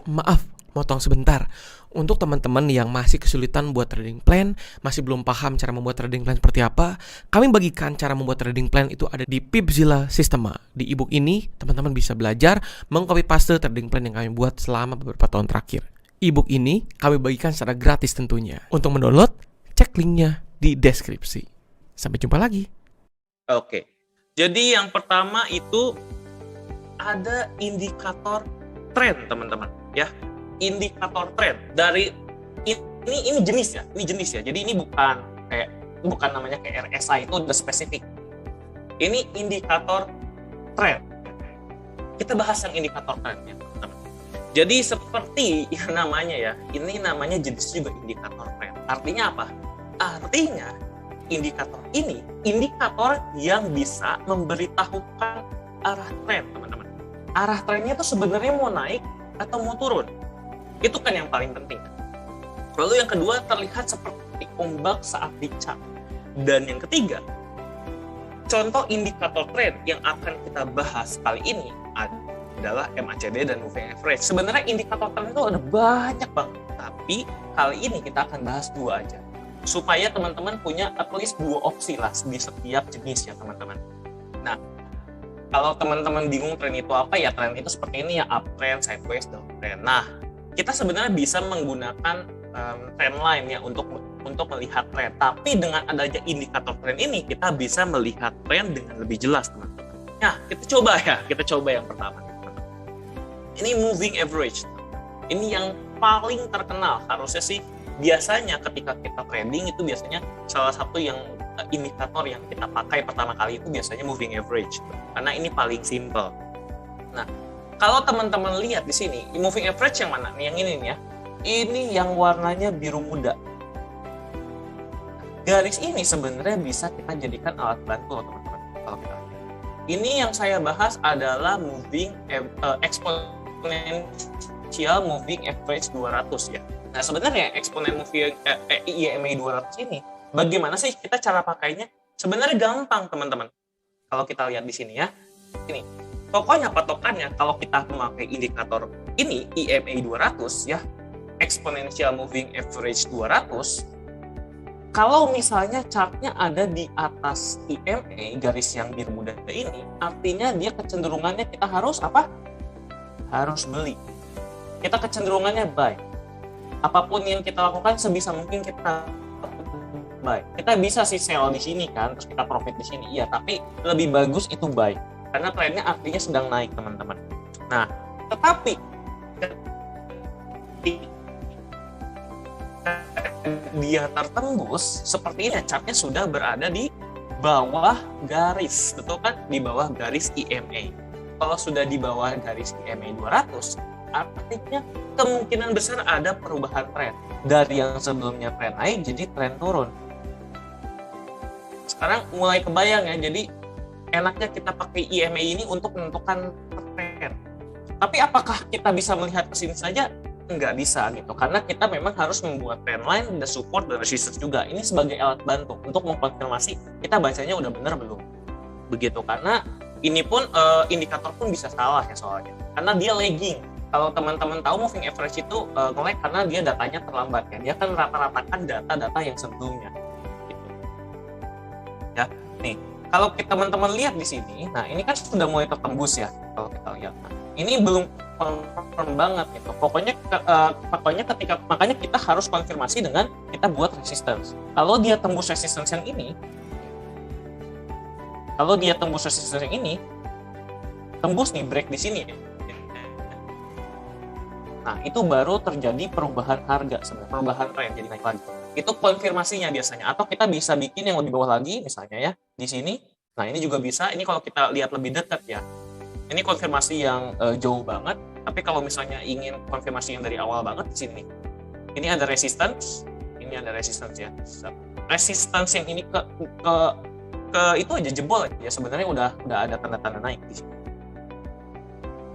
Maaf, motong sebentar. Untuk teman-teman yang masih kesulitan buat trading plan, masih belum paham cara membuat trading plan seperti apa, kami bagikan cara membuat trading plan itu ada di Pipzilla Systema. Di ebook ini, teman-teman bisa belajar mengcopy paste trading plan yang kami buat selama beberapa tahun terakhir. Ebook ini kami bagikan secara gratis tentunya. Untuk mendownload, cek linknya di deskripsi. Sampai jumpa lagi. Oke. Jadi yang pertama itu ada indikator tren, teman-teman, ya. Indikator tren dari ini jenis ya. Jadi ini bukan namanya kayak RSI, itu udah spesifik. Ini indikator tren. Kita bahas yang indikator tren ya, teman-teman. Jadi seperti yang namanya ya, ini namanya jenis juga indikator tren. Artinya apa? Artinya indikator ini indikator yang bisa memberitahukan arah tren, teman-teman. Arah trennya itu sebenarnya mau naik atau mau turun. Itu kan yang paling penting. Lalu yang kedua, terlihat seperti ombak saat dicap. Dan yang ketiga, contoh indikator tren yang akan kita bahas kali ini adalah MACD dan Moving Average. Sebenarnya indikator tren itu ada banyak banget, tapi kali ini kita akan bahas 2 aja. Supaya teman-teman punya at least 2 opsi lah di setiap jenis ya, teman-teman. Nah, kalau teman-teman bingung tren itu apa, ya tren itu seperti ini ya, uptrend, sideways, downtrend. Nah, kita sebenarnya bisa menggunakan trend line ya untuk melihat tren. Tapi dengan adanya indikator tren ini, kita bisa melihat tren dengan lebih jelas, teman-teman. Nah, kita coba yang pertama. Ini moving average. Ini yang paling terkenal. Harusnya sih biasanya ketika kita trading itu biasanya salah satu yang indikator yang kita pakai pertama kali itu biasanya moving average. Karena ini paling simple. Nah, kalau teman-teman lihat di sini, moving average yang mana? Yang ini nih ya. Ini yang warnanya biru muda. Garis ini sebenarnya bisa kita jadikan alat bantu, teman-teman. Kalau kita lihat. Ini yang saya bahas adalah exponential moving average 200 ya. Nah, sebenarnya exponential moving EMA 200 ini, bagaimana sih kita cara pakainya? Sebenarnya gampang, teman-teman. Kalau kita lihat di sini ya. Ini. Pokoknya patokannya kalau kita memakai indikator ini EMA 200 ya, exponential moving average 200, kalau misalnya chartnya ada di atas EMA garis yang biru muda ini, artinya dia kecenderungannya kita harus apa? Harus beli. Kita kecenderungannya buy. Apapun yang kita lakukan sebisa mungkin kita buy. Kita bisa sih sell di sini kan, terus kita profit di sini. Iya, tapi lebih bagus itu buy. Karena trennya artinya sedang naik, teman-teman. Nah, tetapi dia tertembus, sepertinya chartnya sudah berada di bawah garis, betul kan? Di bawah garis EMA. Kalau sudah di bawah garis EMA 200, artinya kemungkinan besar ada perubahan tren. Dari yang sebelumnya tren naik, jadi tren turun. Sekarang mulai kebayang ya, jadi enaknya kita pakai EMA ini untuk menentukan tren. Tapi apakah kita bisa melihat ke sini saja? Nggak bisa gitu. Karena kita memang harus membuat trend line, ada support dan resistance juga. Ini sebagai alat bantu untuk mengkonfirmasi kita bacanya udah benar belum. Begitu, karena ini pun indikator pun bisa salah ya soalnya. Karena dia lagging. Kalau teman-teman tahu moving average itu nge-lag karena dia datanya terlambat ya. Dia kan rata-ratakan data-data yang sebelumnya. Gitu. Ya, nih. Kalau teman-teman lihat di sini, nah ini kan sudah mulai tertembus ya. Kalau kita lihat, nah, ini belum confirm banget gitu. Pokoknya makanya kita harus konfirmasi dengan kita buat resistance. Kalau dia tembus resistance yang ini, tembus nih break di sini. Nah, itu baru terjadi perubahan harga sebenarnya, perubahan tren jadi naik lagi. Itu konfirmasinya biasanya. Atau kita bisa bikin yang lebih bawah lagi, misalnya ya, di sini. Nah, ini juga bisa. Ini kalau kita lihat lebih dekat ya. Ini konfirmasi yang jauh banget. Tapi kalau misalnya ingin konfirmasi yang dari awal banget, di sini. Ini ada resistance. Ini ada resistance ya. Resistance yang ini ke itu aja jebol ya. Sebenarnya udah ada tanda-tanda naik di sini.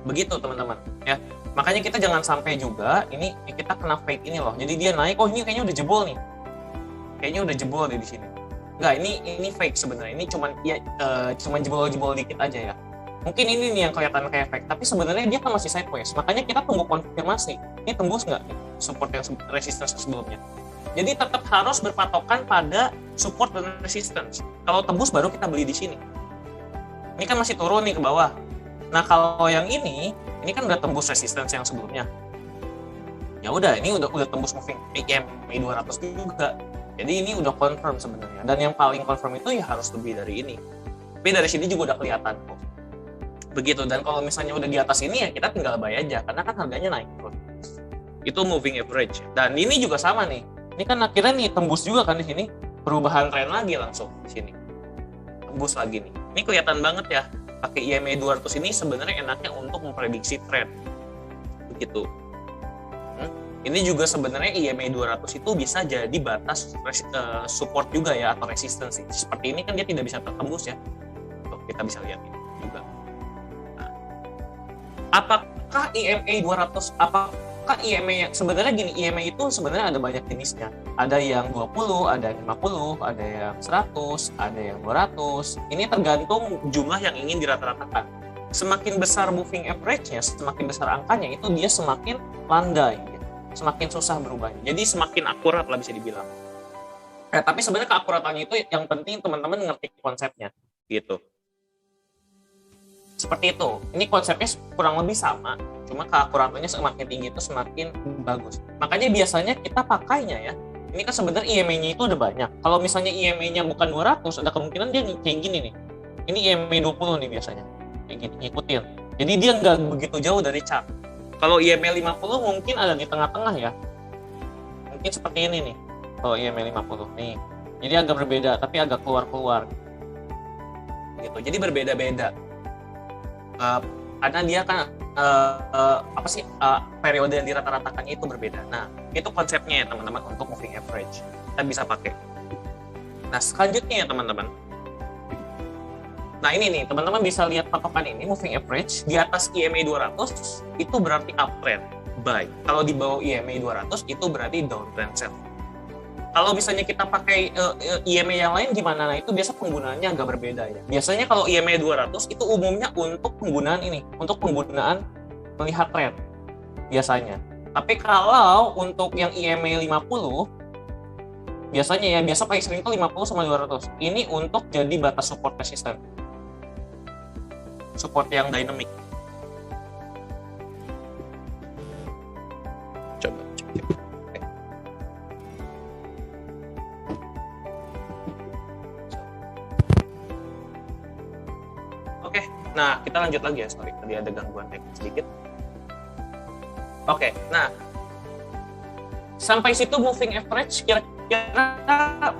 Begitu, teman-teman. Ya. Makanya kita jangan sampai juga ini kita kena fake ini loh. Jadi dia naik, oh ini kayaknya udah jebol nih. Kayaknya udah jebol deh di sini. Enggak, ini fake sebenarnya. Ini cuman jebol-jebol dikit aja ya. Mungkin ini nih yang kelihatan kayak fake, tapi sebenarnya dia kan masih sideways. Makanya kita tunggu konfirmasi. Ini tembus nggak support yang resistance sebelumnya. Jadi tetap harus berpatokan pada support dan resistance. Kalau tembus baru kita beli di sini. Ini kan masih turun nih ke bawah. Nah kalau yang ini kan udah tembus resistance yang sebelumnya. Ya udah, ini udah tembus moving EMA 200 juga. Jadi ini udah confirm sebenarnya. Dan yang paling confirm itu ya harus lebih dari ini. Tapi dari sini juga udah kelihatan kok. Begitu. Dan kalau misalnya udah di atas ini ya kita tinggal buy aja karena kan harganya naik terus. Itu moving average. Dan ini juga sama nih. Ini kan akhirnya nih tembus juga kan di sini. Perubahan tren lagi langsung di sini. Tembus lagi nih. Ini kelihatan banget ya. Pakai EMA 200 ini sebenarnya enaknya untuk memprediksi tren. Begitu. Ini juga sebenarnya EMA 200 itu bisa jadi batas support juga ya atau resistance. Seperti ini kan dia tidak bisa tertembus ya. Tuh, kita bisa lihat ini juga. Nah, apakah EMA 200 apakah EMA sebenarnya gini, EMA itu sebenarnya ada banyak jenisnya. Ada yang 20, ada yang 50, ada yang 100, ada yang 200. Ini tergantung jumlah yang ingin dirata-ratakan. Semakin besar moving average-nya, semakin besar angkanya itu dia semakin landai. Semakin susah berubahnya. Jadi semakin akurat lah bisa dibilang. Tapi sebenarnya keakuratannya itu yang penting teman-teman ngerti konsepnya gitu. Seperti itu. Ini konsepnya kurang lebih sama, cuma keakuratannya semakin tinggi itu semakin bagus. Makanya biasanya kita pakainya ya. Ini kan sebenarnya EMA-nya itu udah banyak. Kalau misalnya EMA-nya bukan 200, ada kemungkinan dia kayak gini nih. Ini EMA 20 nih biasanya. Kayak gini, ngikutin. Jadi dia nggak begitu jauh dari chart. Kalau EMA 50 mungkin ada di tengah-tengah ya. Mungkin seperti ini nih. Kalau EMA 50 nih. Jadi agak berbeda tapi agak keluar-keluar. Gitu. Jadi berbeda-beda. Karena dia kan periode yang dirata-ratakan itu berbeda. Nah, itu konsepnya ya teman-teman untuk moving average. Kita bisa pakai. Nah, selanjutnya ya teman-teman. Nah ini nih, teman-teman bisa lihat patokan ini, moving average, di atas EMA 200, itu berarti uptrend, buy. Kalau di bawah EMA 200, itu berarti downtrend sell. Kalau misalnya kita pakai EMA yang lain gimana? Nah itu biasa penggunaannya agak berbeda ya. Biasanya kalau EMA 200, itu umumnya untuk penggunaan ini, untuk penggunaan melihat trend, biasanya. Tapi kalau untuk yang EMA 50, biasanya ya, biasa paling sering itu 50 sama 200. Ini untuk jadi batas support resistance. Support yang dynamic. Coba cek. Oke, nah kita lanjut lagi ya. Sorry, tadi ada gangguan teknis sedikit. Oke, nah sampai situ moving average kira-kira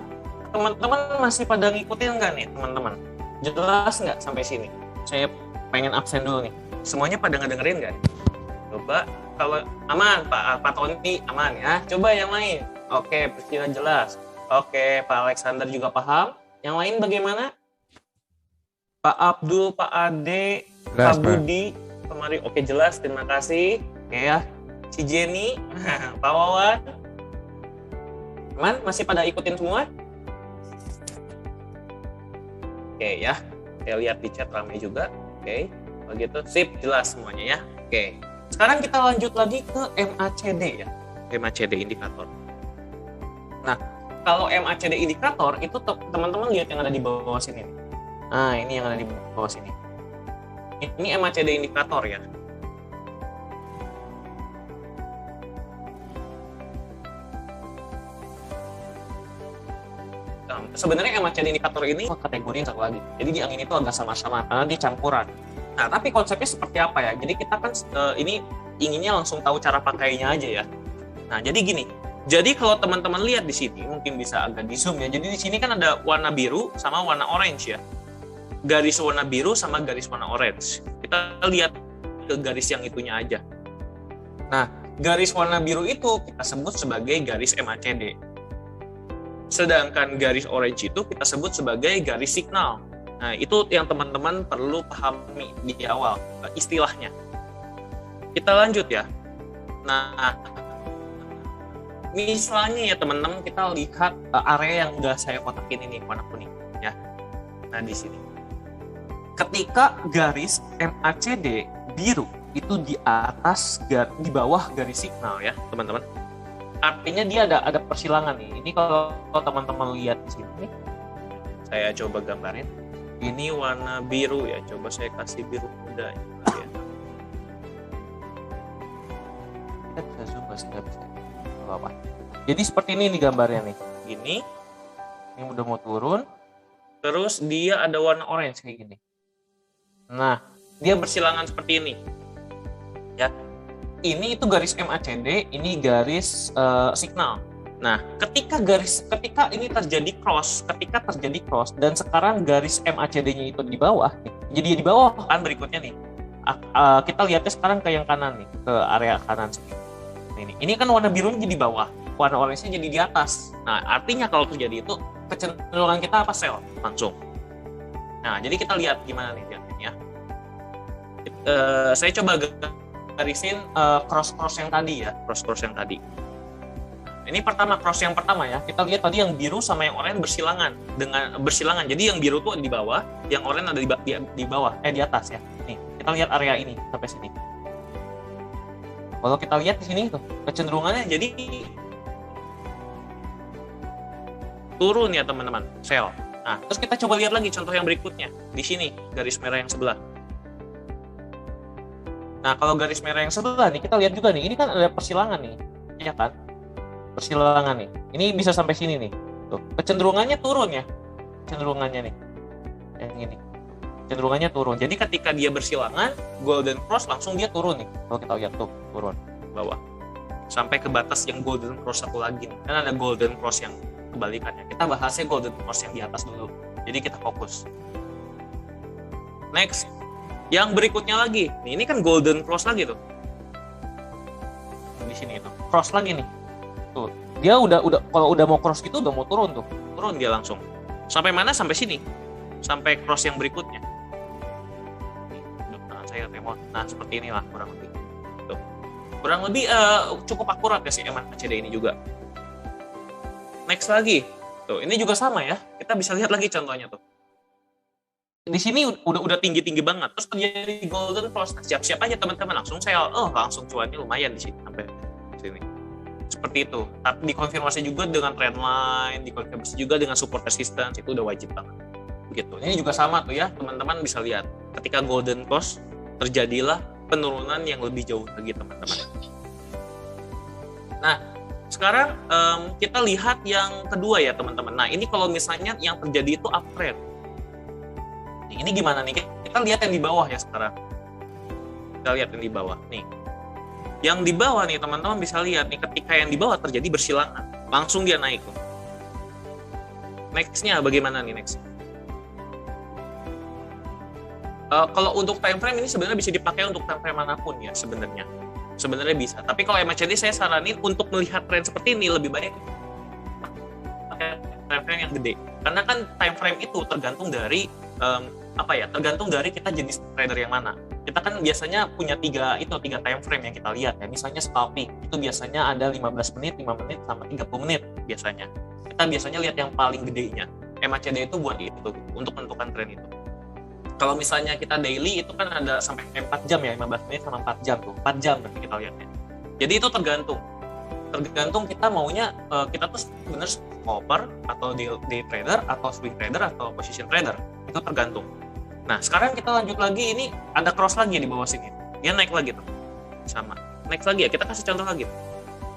teman-teman masih pada ngikutin nggak nih teman-teman? Jelas nggak sampai sini? Saya pengen absen dulu nih. Semuanya pada ngedengerin nggak? Coba kalau aman Pak Tony aman ya. Coba yang lain. Oke, Priscila jelas. Oke, Pak Alexander juga paham. Yang lain bagaimana? Pak Abdul, Pak Ade, Pak Budi, Pak Mari. Oke jelas, terima kasih. Oke ya. Si Jenny, Pak Wawan. Aman? Masih pada ikutin semua? Oke ya. Saya lihat di chat ramai juga. Oke, begitu. Sip, jelas semuanya ya. Oke. Sekarang kita lanjut lagi ke MACD ya. MACD indikator. Nah, kalau MACD indikator itu teman-teman lihat yang ada di bawah sini. Nah, ini yang ada di bawah sini. Ini MACD indikator ya. Sebenarnya MACD indikator ini kategori yang satu lagi. Jadi yang ini tuh agak sama-sama karena dia campuran. Nah, tapi konsepnya seperti apa ya? Jadi kita kan ini inginnya langsung tahu cara pakainya aja ya. Nah, jadi gini. Jadi kalau teman-teman lihat di sini, mungkin bisa agak di zoom ya. Jadi di sini kan ada warna biru sama warna orange ya. Garis warna biru sama garis warna orange. Kita lihat ke garis yang itunya aja. Nah, garis warna biru itu kita sebut sebagai garis MACD. Sedangkan garis orange itu kita sebut sebagai garis signal. Nah, itu yang teman-teman perlu pahami di awal istilahnya. Kita lanjut ya. Nah, misalnya ya teman-teman kita lihat area yang udah saya kotakin ini warna kuning ya. Nah, di sini. ketika garis MACD biru itu di bawah garis signal ya teman-teman, artinya dia ada persilangan nih. Ini kalau teman-teman lihat di sini, saya coba gambarin. Ini warna biru ya, coba saya kasih biru muda ya. Kita bisa zoom nggak bisa? Apa? Jadi seperti ini nih gambarnya nih. Ini udah mau turun, terus dia ada warna orange kayak gini. Nah, dia bersilangan seperti ini. Ya. Ini itu garis MACD, ini garis signal. Nah, ketika ini terjadi cross, dan sekarang garis MACD-nya itu di bawah, jadi di bawah kan berikutnya nih. Kita lihatnya sekarang ke yang kanan nih, ke area kanan sini. Ini kan warna birunya jadi di bawah, warna orange-nya jadi di atas. Nah, artinya kalau terjadi itu kecenderungan kita apa? Sell langsung. Nah, jadi kita lihat gimana nih ya. Saya coba garisin cross yang tadi ya, cross yang tadi. Ini cross yang pertama ya. Kita lihat tadi yang biru sama yang oranye bersilangan. Jadi yang biru tuh di bawah, yang oranye ada di bawah, di atas ya. Nih, kita lihat area ini sampai sini. Kalau kita lihat di sini tuh kecenderungannya jadi turun ya teman-teman, sell. Nah, terus kita coba lihat lagi contoh yang berikutnya. Di sini garis merah yang sebelah. Nah, kalau garis merah yang sebelah nih, kita lihat juga nih, ini kan ada persilangan nih, ya kan? Persilangan nih, ini bisa sampai sini nih. Tuh, kecenderungannya turun ya, kecenderungannya nih, yang ini, kecenderungannya turun. Jadi ketika dia bersilangan, golden cross langsung dia turun nih. Kalau kita lihat tuh, turun bawah, sampai ke batas yang golden cross satu lagi nih. Kan ada golden cross yang kebalikannya. Kita bahasnya golden cross yang di atas dulu. Jadi kita fokus. Next. Yang berikutnya lagi, nih ini kan golden cross lagi tuh. Di sini itu, cross lagi nih. Tuh, dia udah kalau udah mau cross gitu udah mau turun tuh. Turun dia langsung. Sampai mana? Sampai sini. Sampai cross yang berikutnya. Nah, saya remote. Nah, seperti inilah kurang lebih. Tuh. Kurang lebih cukup akurat ya si MACD ini juga. Next lagi. Tuh, ini juga sama ya. Kita bisa lihat lagi contohnya tuh. Di sini udah tinggi banget, terus terjadi golden cross. Siap-siap aja teman-teman, langsung sell. Langsung cuannya lumayan di sini sampai sini. Seperti itu. Tapi dikonfirmasi juga dengan trendline, dikonfirmasi juga dengan support resistance, itu udah wajib banget. Begitu. Ini juga sama tuh ya, teman-teman bisa lihat. Ketika golden cross terjadilah penurunan yang lebih jauh lagi teman-teman. Nah, sekarang kita lihat yang kedua ya teman-teman. Nah, ini kalau misalnya yang terjadi itu uptrend. Ini gimana nih? Kita lihat yang di bawah ya sekarang. Kita lihat yang di bawah nih. Yang di bawah nih teman-teman bisa lihat nih, ketika yang di bawah terjadi bersilangan, langsung dia naik tuh. Next-nya bagaimana nih next? Kalau untuk time frame ini sebenarnya bisa dipakai untuk time frame manapun ya sebenarnya. Sebenarnya bisa. Tapi kalau MACD saya saranin untuk melihat tren seperti ini lebih baik pakai time frame yang gede. Karena kan time frame itu tergantung dari tergantung dari kita jenis trader yang mana. Kita kan biasanya punya tiga time frame yang kita lihat ya. Misalnya scalping itu biasanya ada 15 menit, 5 menit sama 30 menit biasanya. Kita biasanya lihat yang paling gedenya. MACD itu buat itu untuk menentukan tren itu. Kalau misalnya kita daily itu kan ada sampai 4 jam ya, 15 menit sama 4 jam tuh. 4 jam berarti kita lihatnya. Jadi itu tergantung kita maunya kita tuh sebenarnya scalper atau day trader atau swing trader atau position trader. Itu tergantung. Nah, sekarang kita lanjut lagi, ini ada cross lagi di bawah sini. Dia naik lagi tuh. Sama. Naik lagi ya, kita kasih contoh lagi.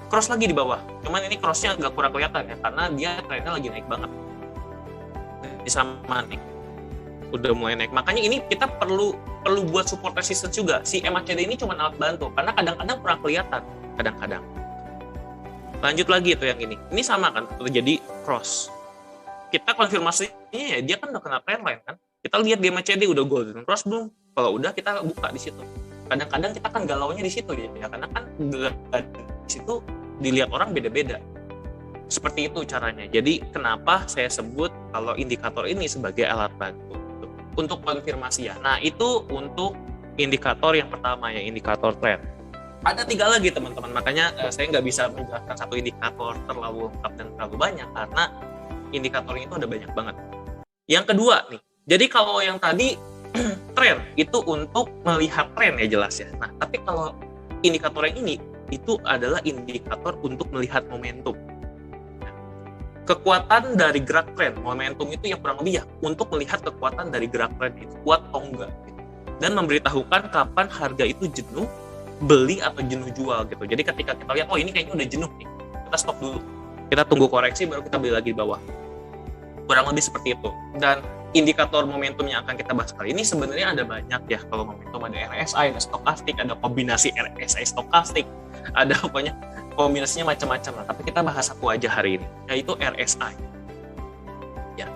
Cross lagi di bawah. Cuman ini crossnya agak kurang kelihatan ya, karena dia trennya lagi naik banget. Di sama nih. Udah mulai naik. Makanya ini kita perlu buat support resistance juga. Si MACD ini cuma alat bantu, karena kadang-kadang kurang kelihatan. Kadang-kadang. Lanjut lagi tuh yang ini. Ini sama kan, terjadi cross. Kita konfirmasinya ya, dia kan udah kena trendline kan. Kita lihat di MACD udah golden cross belum? Kalau udah kita buka di situ. Kadang-kadang kita kan galaunya di situ ya, karena kan di situ dilihat orang beda-beda. Seperti itu caranya. Jadi kenapa saya sebut kalau indikator ini sebagai alat bantu untuk konfirmasi ya. Nah, itu untuk indikator yang pertama ya, indikator trend. Ada 3 lagi teman-teman, makanya saya nggak bisa menjelaskan satu indikator terlalu lengkap dan terlalu banyak karena indikator itu ada banyak banget. Yang kedua nih, jadi kalau yang tadi tren itu untuk melihat tren ya jelas ya. Nah, tapi kalau indikator yang ini itu adalah indikator untuk melihat momentum. Kekuatan dari gerak tren, momentum itu yang kurang lebih ya untuk melihat kekuatan dari gerak tren itu kuat atau enggak gitu. Dan memberitahukan kapan harga itu jenuh beli atau jenuh jual gitu. Jadi ketika kita lihat, oh ini kayaknya udah jenuh nih, kita stop dulu, kita tunggu koreksi baru kita beli lagi di bawah. Kurang lebih seperti itu. Dan indikator momentum yang akan kita bahas kali ini sebenarnya ada banyak ya. Kalau momentum ada RSI, ada stokastik, ada kombinasi RSI stokastik, ada pokoknya kombinasinya macam-macam lah. Tapi kita bahas satu aja hari ini, yaitu RSI. Ya.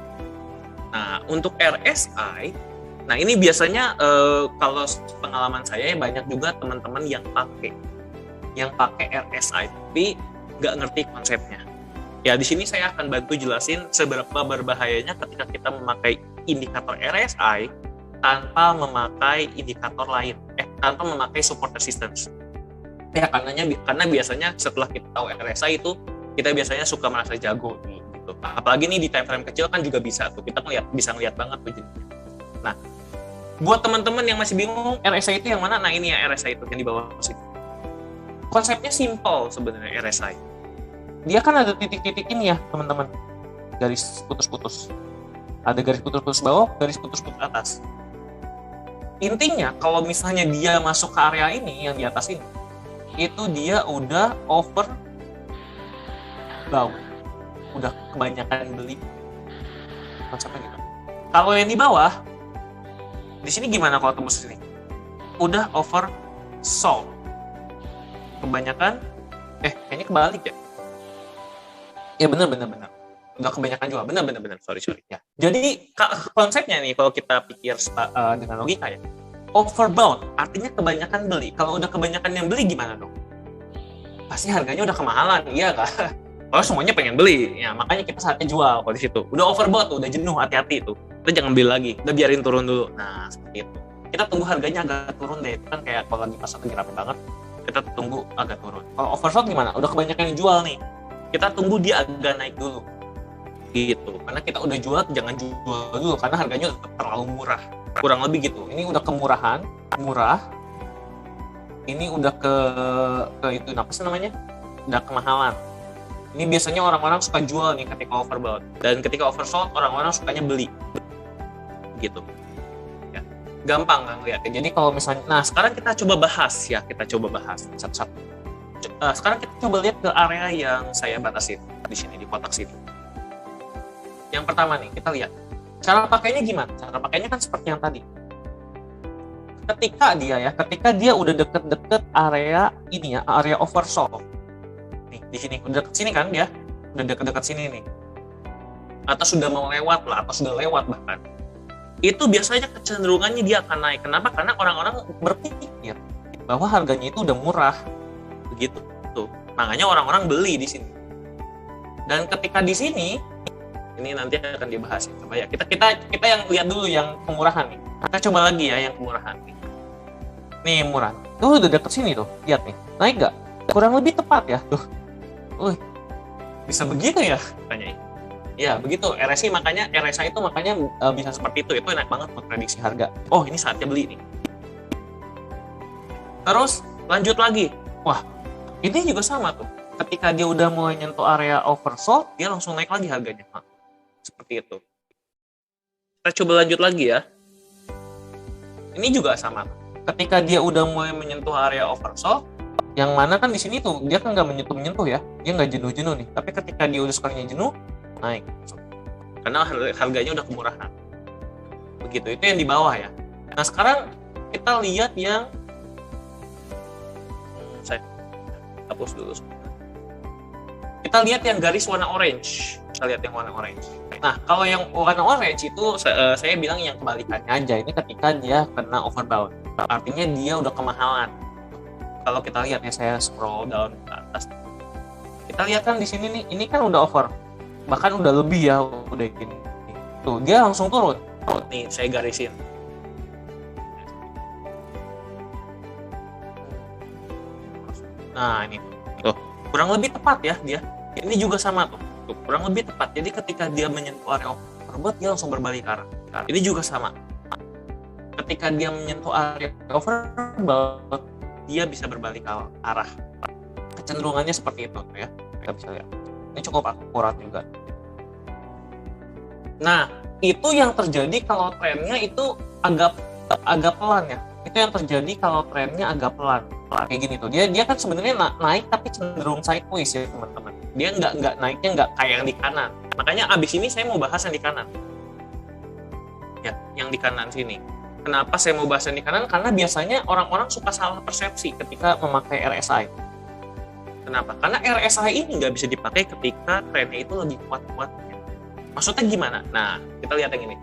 Nah, untuk RSI, nah ini biasanya kalau pengalaman saya banyak juga teman-teman yang pakai RSI tapi nggak ngerti konsepnya. Ya di sini saya akan bantu jelasin seberapa berbahayanya ketika kita memakai indikator RSI tanpa memakai indikator lain, tanpa memakai support resistance. Ya karena biasanya setelah kita tahu RSI itu kita biasanya suka merasa jago gitu. Apalagi nih di time frame kecil kan juga bisa tuh kita bisa ngeliat banget tuh jadinya. Nah, buat teman-teman yang masih bingung RSI itu yang mana, nah ini ya RSI itu yang di bawah sini. Konsepnya simple sebenarnya RSI. Dia kan ada titik-titik ini ya teman-teman, garis putus-putus. Ada garis putus-putus bawah, garis putus-putus atas. Intinya kalau misalnya dia masuk ke area ini yang di atas ini, itu dia udah over bawah, udah kebanyakan beli. Konsepnya gitu. Kalau yang di bawah, di sini gimana kalau tembus sini? Udah over sold. Kebanyakan, kayaknya kebalik ya. Ya benar. Udah kebanyakan juga, benar. Sorry. Ya. Jadi konsepnya nih kalau kita pikir dengan logika ya, overbought artinya kebanyakan beli. Kalau udah kebanyakan yang beli gimana dong? Pasti harganya udah kemahalan, iya kan? Kalau semuanya pengen beli, ya makanya kita saatnya jual kalau di situ. Udah overbought, udah jenuh, hati-hati tuh. Kita jangan beli lagi, udah biarin turun dulu. Nah seperti itu. Kita tunggu harganya agak turun deh. Itu kan kayak kalau lagi pasar lagi rame banget, kita tunggu agak turun. Kalau oversold gimana? Udah kebanyakan yang jual nih. Kita tunggu dia agak naik dulu. Gitu. Karena kita udah jual, jangan jual dulu karena harganya udah terlalu murah. Kurang lebih gitu. Ini udah kemurahan, murah. Ini udah ke itu apa sih namanya? Udah kemahalan. Ini biasanya orang-orang suka jual nih ketika overbought. Dan ketika oversold orang-orang sukanya beli. Gitu. Ya. Gampang kan lihatnya. Jadi kalau misalnya, nah sekarang kita coba bahas satu-satu. Sekarang kita coba lihat ke area yang saya batasin di sini di kotak sini. Yang pertama nih kita lihat cara pakainya gimana? Cara pakainya kan seperti yang tadi. Ketika dia udah deket-deket area ini ya, area oversold. Nih di sini udah deket sini kan dia, udah deket-deket sini nih. Atau sudah mau lewat lah, atau sudah lewat bahkan. Itu biasanya kecenderungannya dia akan naik. Kenapa? Karena orang-orang berpikir bahwa harganya itu udah murah. Begitu tuh. Makanya orang-orang beli di sini. Dan ketika di sini ini nanti akan dibahas ya. Coba ya kita yang lihat dulu yang kemurahan nih. Kita coba lagi ya yang kemurahan nih. Nih murah. Tuh udah deket sini tuh. Lihat nih. Naik nggak? Kurang lebih tepat ya. Tuh. Bisa begitu ya? Tanya. Ya begitu. RSI itu makanya bisa seperti itu. Itu enak banget buat prediksi harga. Oh ini saatnya beli nih. Terus lanjut lagi. Wah ini juga sama tuh. Ketika dia udah mulai nyentuh area oversold, dia langsung naik lagi harganya. Nah, seperti itu. Kita coba lanjut lagi ya. Ini juga sama. Ketika dia udah mulai menyentuh area oversold, yang mana kan di sini tuh dia kan nggak menyentuh ya, dia nggak jenuh nih. Tapi ketika dia udah sekalinya jenuh, naik. Karena harganya udah kemurahan. Begitu. Itu yang di bawah ya. Nah sekarang kita lihat yang saya hapus dulu. Kita lihat yang garis warna orange. Kita lihat yang warna orange. Nah, kalau yang warna orange itu saya bilang yang kebalikannya aja. Ini ketika dia kena overbought. Artinya dia udah kemahalan. Kalau kita lihat ya, saya scroll down ke atas. Kita lihat kan di sini nih, ini kan udah over. Bahkan udah lebih ya, udah gini. Tuh, dia langsung turun. Nih, saya garisin. Nah, ini. Tuh, kurang lebih tepat ya dia. Ini juga sama tuh. Kurang lebih tepat. Jadi ketika dia menyentuh area overbought, dia langsung berbalik arah. Ini juga sama. ketika dia menyentuh area overbought, dia bisa berbalik ke arah. Kecenderungannya seperti itu ya, kita bisa lihat. Ini cukup akurat juga. Nah, itu yang terjadi kalau trennya itu agak pelan ya. Itu yang terjadi kalau trennya agak pelan. Kayak gini tuh. Dia kan sebenarnya naik tapi cenderung sideways ya, teman-teman. Dia nggak naiknya nggak kayak yang di kanan. Makanya abis ini saya mau bahas yang di kanan. Ya, yang di kanan sini. Kenapa saya mau bahas yang di kanan? Karena biasanya orang-orang suka salah persepsi ketika memakai RSI. Kenapa? Karena RSI ini nggak bisa dipakai ketika trennya itu lagi kuat-kuatnya. Maksudnya gimana? Nah, kita lihat yang ini.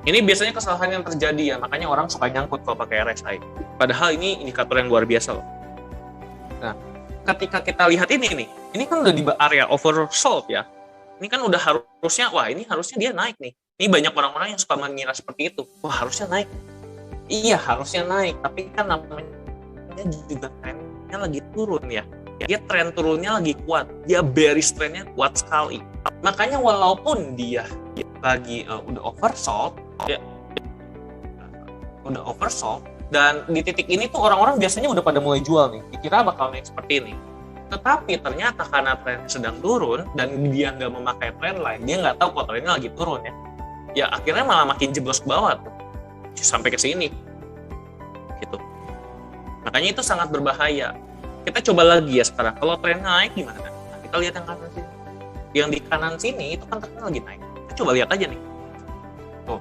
Ini biasanya kesalahan yang terjadi ya, makanya orang suka nyangkut kalau pakai RSI. Padahal ini indikator yang luar biasa loh. Nah, ketika kita lihat ini kan udah di area oversold ya. Ini kan udah harusnya, wah ini harusnya dia naik nih. Ini banyak orang-orang yang suka mengira seperti itu. Wah harusnya naik. Iya harusnya naik, tapi kan namanya juga trennya lagi turun ya. Dia tren turunnya lagi kuat, dia bearish trennya kuat sekali. Makanya walaupun dia lagi udah oversold, dan di titik ini tuh orang-orang biasanya udah pada mulai jual nih, dikira bakal naik seperti ini. Tetapi ternyata karena tren sedang turun dan dia nggak memakai trend line, dia nggak tahu kalau trennya lagi turun ya. Ya akhirnya malah makin jeblos ke bawah tuh, sampai ke sini, gitu. Makanya itu sangat berbahaya. Kita coba lagi ya sekarang, kalau tren naik gimana? Nah, kita lihat yang kanan sini. Yang di kanan sini itu kan trennya lagi naik. Kita coba lihat aja nih. Tuh,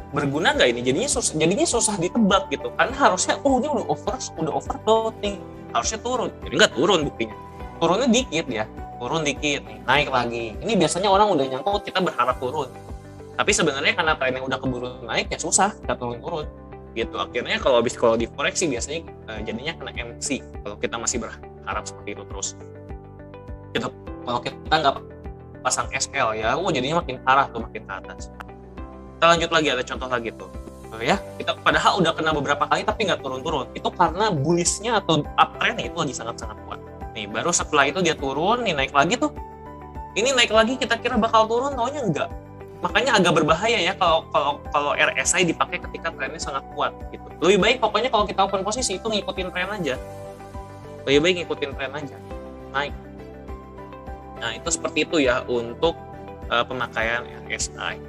berguna nggak ini? Jadinya susah ditebak gitu. Karena harusnya, ini udah overbought, harusnya turun. Jadi nggak turun buktinya. Turunnya dikit ya, turun dikit nih, naik lagi. Ini biasanya orang udah nyangkut, kita berharap turun. Tapi sebenarnya karena trennya udah keburu naik ya susah, kita turun-turun. Gitu. Akhirnya kalau dikoreksi biasanya jadinya kena MC kalau kita masih berharap seperti itu terus. Gitu. Kalau kita nggak pasang SL ya, jadinya makin parah tuh, makin ke atas. Kita lanjut lagi, ada contoh lagi tuh. Ya, kita padahal udah kena beberapa kali tapi nggak turun-turun. Itu karena bullishnya atau uptrendnya itu lagi sangat-sangat kuat. Nih, baru setelah itu dia turun, nih naik lagi tuh. Ini naik lagi kita kira bakal turun, taunya enggak. Makanya agak berbahaya ya kalau RSI dipakai ketika trennya sangat kuat gitu. Lebih baik pokoknya kalau kita open posisi itu ngikutin tren aja. Lebih baik ngikutin tren aja. Naik. Nah, itu seperti itu ya untuk pemakaian RSI.